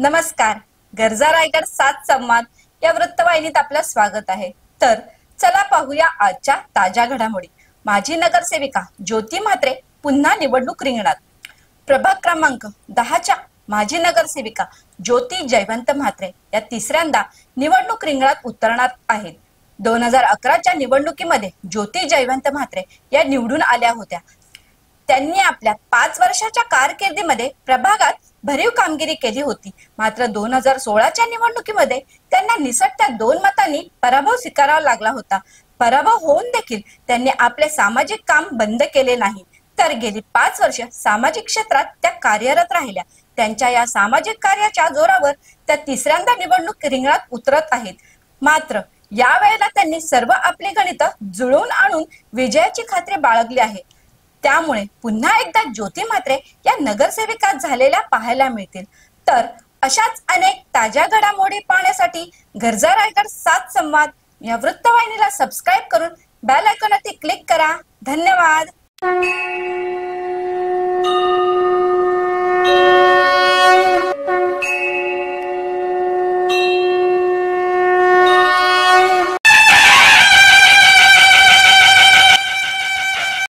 नमस्कार. गरजा रायगड 7 संवाद या वृत्तवाहिनीत आपलं स्वागत आहे. तर चला पाहूया आजच्या ताज्या घडामोडी. माजी नगरसेविका ज्योती म्हात्रे पुन्हा निवडणूक रिंगणात. प्रभाग क्रमांक 10च्या माजी नगरसेविका ज्योती जयवंत म्हात्रे या तिसऱ्यांदा निवडणूक रिंगणात उतरणार आहेत. 2011च्या निवडणुकीमध्ये ज्योती जयवंत म्हात्रे या निवडून आल्या होत्या. त्यांनी आपल्या 5 वर्षाच्या कारकिर्दीमध्ये प्रभागात भरीव कामगिरी केली होती. मात्र 2016च्या निवडणुकीमध्ये त्यांना निसटत्या 2 मतांनी पराभव स्वीकारावा लागला होता. पराभव होऊन देखील त्यांनी आपले सामाजिक काम बंद केले नाही, तर गेली 5 वर्ष सामाजिक क्षेत्रात त्या कार्यरत राहिल्या. त्यांच्या या सामाजिक कार्याच्या जोरावर त्या तिसऱ्यांदा निवडणूक रिंगणात उतरत आहेत. मात्र यावेळेला त्यांनी सर्व आपली गणितं जुळवून आणून विजयाची खात्री बाळगली आहे. त्यामुळे पुन्हा एकदा ज्योती म्हात्रे या नगरसेविका झालेल्या पाहायला मिळतील. तर अशाच अनेक ताज्या घडामोडी पाहण्यासाठी गरजा रायगड 7 संवाद या वृत्तवाहिनीला सबस्क्राईब करून बेल आयकॉनवरती क्लिक करा. धन्यवाद.